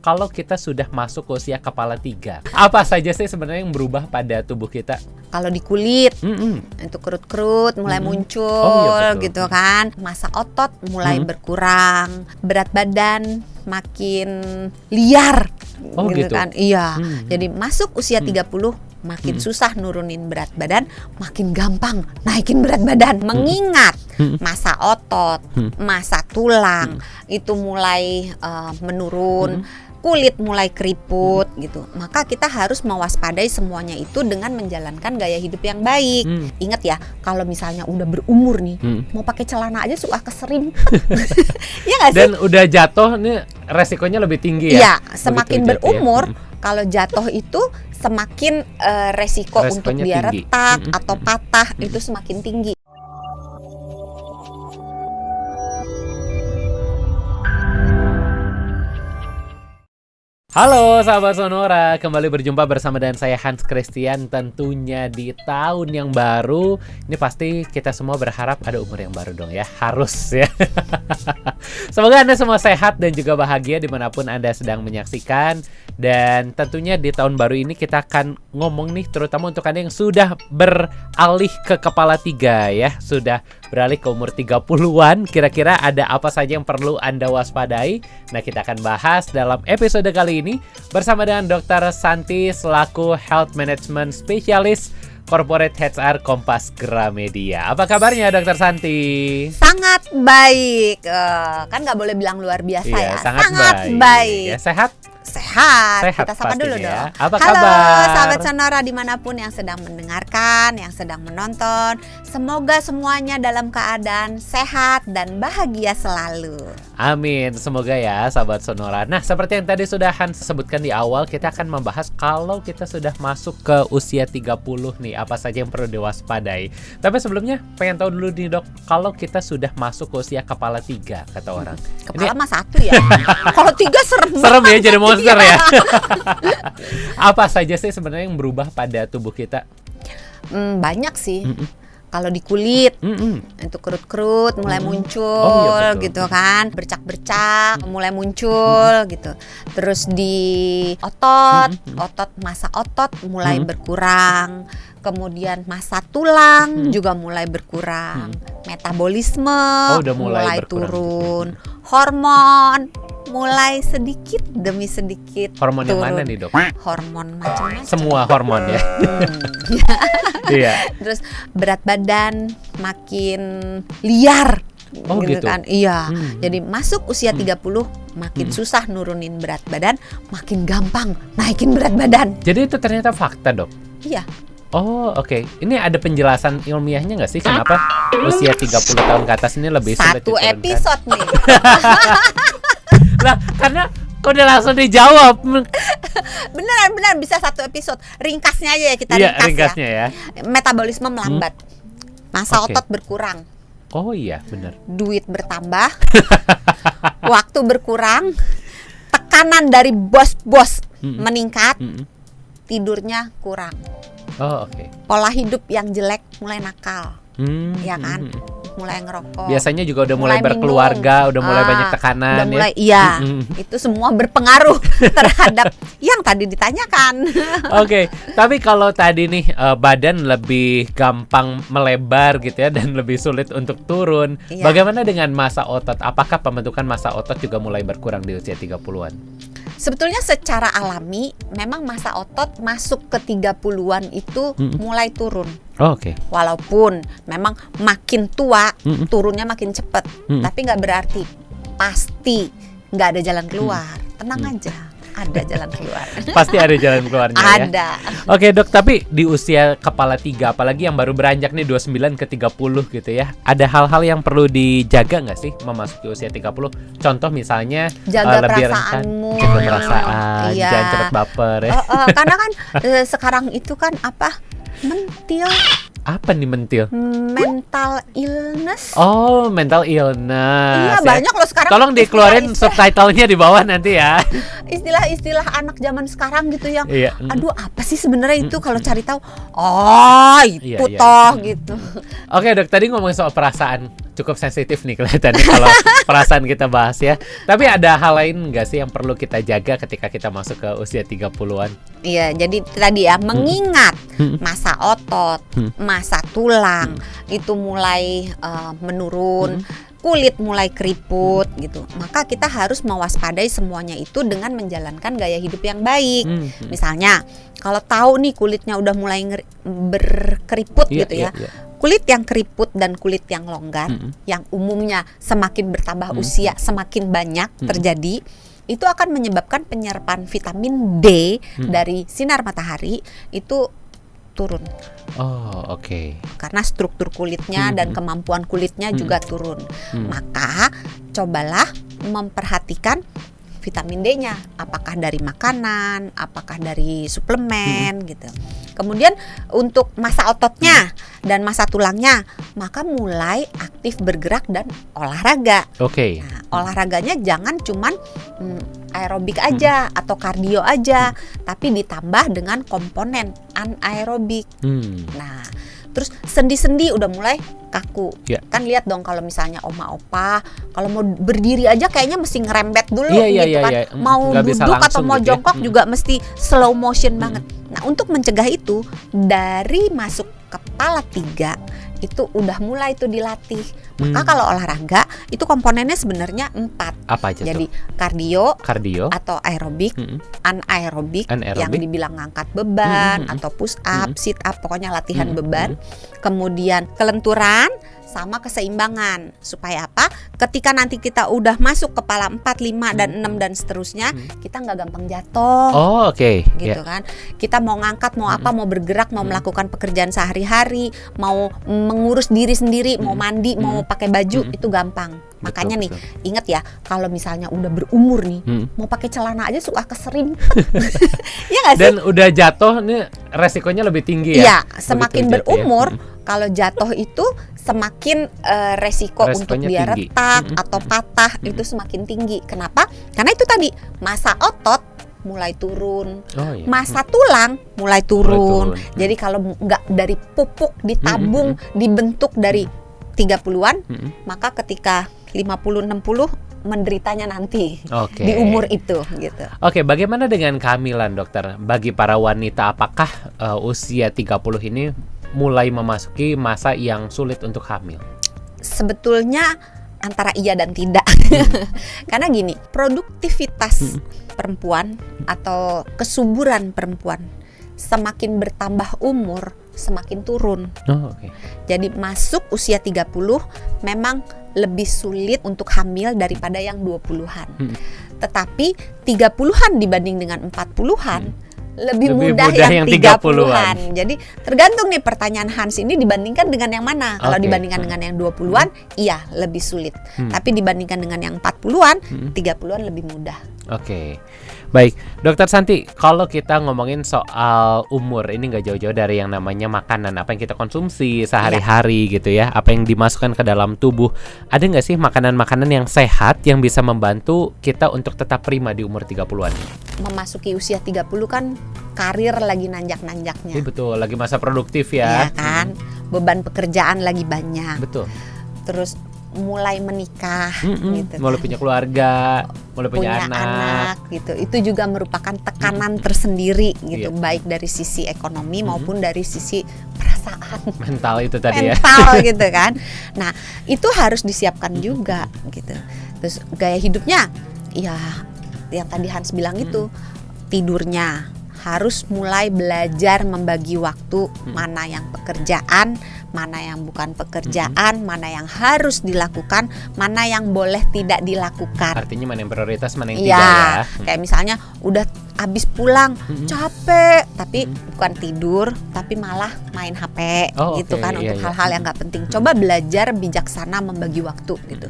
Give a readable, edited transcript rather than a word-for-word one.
kalau kita sudah masuk ke usia kepala 3? Apa saja sih sebenarnya yang berubah pada tubuh kita? Kalau di kulit, itu kerut-kerut mulai muncul, gitu kan. Massa otot mulai berkurang, berat badan makin liar, gitu kan. Iya. Jadi masuk usia 30 makin susah nurunin berat badan, makin gampang naikin berat badan. Mengingat massa otot, massa tulang itu mulai menurun, kulit mulai keriput gitu. Maka kita harus mewaspadai semuanya itu dengan menjalankan gaya hidup yang baik. Ingat ya, kalau misalnya udah berumur nih, mau pakai celana aja suka keserimpet. Iya nggak sih? Dan udah jatuh nih resikonya lebih tinggi ya? Iya, semakin berumur kalau jatuh itu semakin resiko untuk dia tinggi. retak atau patah itu semakin tinggi. Halo sahabat Sonora, kembali berjumpa bersama dengan saya Hans Christian. Tentunya di tahun yang baru, ini pasti kita semua berharap ada umur yang baru dong ya, harus ya. Semoga Anda semua sehat dan juga bahagia dimanapun Anda sedang menyaksikan. Dan tentunya di tahun baru ini kita akan ngomong nih, terutama untuk Anda yang sudah beralih ke kepala 3 ya, sudah beralih ke umur 30-an, kira-kira ada apa saja yang perlu Anda waspadai? Nah, kita akan bahas dalam episode kali ini bersama dengan Dr. Santi selaku Health Management Specialist Corporate HR Kompas Gramedia. Apa kabarnya Dr. Santi? Sangat baik, kan nggak boleh bilang luar biasa ya. Sangat baik. Ya, sehat? Sehat. Kita sapa dulu dong. Apa Halo kabar? sahabat Sonora dimanapun yang sedang mendengarkan, yang sedang menonton. Semoga semuanya dalam keadaan sehat dan bahagia selalu. Amin, semoga ya sahabat Sonora. Nah, seperti yang tadi sudah Hans sebutkan di awal, kita akan membahas kalau kita sudah masuk ke usia 30 nih, apa saja yang perlu diwaspadai. Tapi sebelumnya pengen tahu dulu nih dok, kalau kita sudah masuk ke usia kepala 3 kata orang. Kepala mah 1 ya. Kalau 3 serem ya, jadi monster ya. Apa saja sih sebenarnya yang berubah pada tubuh kita? Banyak sih. Kalau di kulit, itu kerut-kerut mulai muncul, gitu kan. Bercak-bercak mulai muncul, gitu. Terus di otot, massa otot mulai berkurang. Kemudian massa tulang juga mulai berkurang. Metabolisme udah mulai turun. Hormon mulai sedikit demi sedikit Hormon turun. yang mana nih dok? Hormon macam-macam. Semua hormon ya. Iya. Terus berat badan makin liar. Gitu kan. Iya. Jadi masuk usia 30 makin susah nurunin berat badan, makin gampang naikin berat badan. Jadi itu ternyata fakta dok? Iya. Oh oke. Ini ada penjelasan ilmiahnya nggak sih kenapa usia 30 tahun ke atas ini lebih sulit Satu diturunkan? episode nih. Lah karena kok udah langsung dijawab. Beneran bisa satu episode. Ringkasnya aja ya kita ringkasnya ya. Metabolisme melambat. Massa otot berkurang. Oh iya benar. Duit bertambah. Waktu berkurang. Tekanan dari bos-bos meningkat. Tidurnya kurang. Oh oke. Pola hidup yang jelek mulai nakal. Ya kan? Mulai ngerokok. Biasanya juga udah mulai berkeluarga, udah mulai banyak tekanan. Udah mulai, iya. Itu semua berpengaruh terhadap yang tadi ditanyakan. Oke, tapi kalau tadi nih badan lebih gampang melebar gitu ya dan lebih sulit untuk turun. Iya. Bagaimana dengan massa otot? Apakah pembentukan massa otot juga mulai berkurang di usia 30-an? Sebetulnya secara alami memang massa otot masuk ke 30-an itu mulai turun. Oh, oke. Walaupun memang makin tua turunnya makin cepat, tapi nggak berarti pasti nggak ada jalan keluar. Tenang aja, ada jalan keluar. Pasti ada jalan keluarnya ya. Ada. Oke dok, tapi di usia kepala 3, apalagi yang baru beranjak nih 29 ke 30 gitu ya, ada hal-hal yang perlu dijaga nggak sih memasuki usia 30? Contoh misalnya jaga lebih perasaanmu. jaga perasaan, Iya. jangan cepet baper ya. Karena kan sekarang itu kan apa? Mentil. Apa nih mentil? Mental illness. Oh, mental illness. Iya, ya. banyak loh sekarang. Tolong dikeluarin istilah. subtitlenya di bawah nanti ya. istilah-istilah anak zaman sekarang gitu yang Iya. aduh apa sih sebenarnya itu, kalau cari tahu oh itu Iya. toh gitu. Oke dok, tadi ngomongin soal perasaan, cukup sensitif nih kelihatannya kalau perasaan kita bahas ya. Tapi ada hal lain nggak sih yang perlu kita jaga ketika kita masuk ke usia 30-an? Iya, jadi tadi ya, mengingat masa otot, masa tulang itu mulai menurun, kulit mulai keriput gitu. Maka kita harus mewaspadai semuanya itu dengan menjalankan gaya hidup yang baik. Misalnya, kalau tahu nih kulitnya udah mulai berkeriput gitu ya. Kulit yang keriput dan kulit yang longgar, yang umumnya semakin bertambah usia semakin banyak terjadi, itu akan menyebabkan penyerapan vitamin D dari sinar matahari itu turun. Oh, oke. Karena struktur kulitnya dan kemampuan kulitnya juga turun. Maka cobalah memperhatikan vitamin D-nya, apakah dari makanan, apakah dari suplemen gitu. Kemudian untuk masa ototnya dan masa tulangnya, maka mulai aktif bergerak dan olahraga. Oke. Nah, olahraganya jangan cuman aerobik aja atau kardio aja, tapi ditambah dengan komponen anaerobik. Nah, terus sendi-sendi udah mulai kaku. Kan lihat dong kalau misalnya oma opa kalau mau berdiri aja kayaknya mesti ngerembet dulu gitu kan. Mau nggak bisa duduk atau langsung mau gitu ya. jongkok juga mesti slow motion banget. Nah, untuk mencegah itu dari masuk kepala 3 itu udah mulai tuh dilatih. Maka kalau olahraga itu komponennya sebenarnya 4. Apa aja Jadi tuh? kardio atau aerobik, anaerobik yang dibilang ngangkat beban atau push up, sit up, pokoknya latihan beban. Kemudian kelenturan sama keseimbangan. Supaya apa? Ketika nanti kita udah masuk kepala 4, 5 dan 6 dan seterusnya, kita nggak gampang jatuh. Oh, oke. Gitu kan. Kita mau ngangkat, mau apa, mau bergerak, mau melakukan pekerjaan sehari-hari, mau mengurus diri sendiri, mau mandi, mau pakai baju, itu gampang. Makanya nih, ingat ya, kalau misalnya udah berumur nih, mau pakai celana aja suka keserimpet. Iya nggak sih? Dan udah jatuh nih resikonya lebih tinggi ya? Iya, semakin Begitu berumur, jatuh kalau jatuh itu semakin resiko untuk dia tinggi. retak atau patah itu semakin tinggi. Kenapa? Karena itu tadi, masa otot mulai turun, masa tulang mulai turun. Jadi kalau nggak dari pupuk ditabung, dibentuk dari 30-an, maka ketika 50-60 menderitanya nanti di umur itu gitu. Oke, bagaimana dengan kehamilan dokter? Bagi para wanita, apakah usia 30 ini mulai memasuki masa yang sulit untuk hamil? Sebetulnya antara iya dan tidak. Karena gini, produktivitas perempuan atau kesuburan perempuan semakin bertambah umur semakin turun. Jadi masuk usia 30 memang lebih sulit untuk hamil daripada yang 20-an. Tetapi 30-an dibanding dengan 40-an lebih mudah yang 30-an. Jadi tergantung nih pertanyaan Hans ini dibandingkan dengan yang mana. Kalau dibandingkan dengan yang 20-an, iya lebih sulit. Tapi dibandingkan dengan yang 40-an, 30-an lebih mudah. Oke. Baik, Dokter Santi, kalau kita ngomongin soal umur, ini nggak jauh-jauh dari yang namanya makanan, apa yang kita konsumsi sehari-hari gitu ya, apa yang dimasukkan ke dalam tubuh. Ada nggak sih makanan-makanan yang sehat yang bisa membantu kita untuk tetap prima di umur 30-an? Memasuki usia 30 kan karir lagi nanjak-nanjaknya. Betul, lagi masa produktif ya. Iya kan, beban pekerjaan lagi banyak. Betul. Terus mulai menikah gitu, mulai punya keluarga, mulai punya anak gitu. Itu juga merupakan tekanan tersendiri gitu, baik dari sisi ekonomi maupun dari sisi perasaan, mental itu tadi mental gitu kan. Nah, itu harus disiapkan juga gitu. Terus gaya hidupnya ya yang tadi Hans bilang itu, tidurnya harus mulai belajar membagi waktu, mana yang pekerjaan, mana yang bukan pekerjaan, mana yang harus dilakukan, mana yang boleh tidak dilakukan. Artinya mana yang prioritas, mana yang tidak ya. Kayak misalnya udah habis pulang capek, tapi bukan tidur, tapi malah main HP gitu kan, untuk hal-hal yang nggak penting. Coba belajar bijaksana membagi waktu gitu.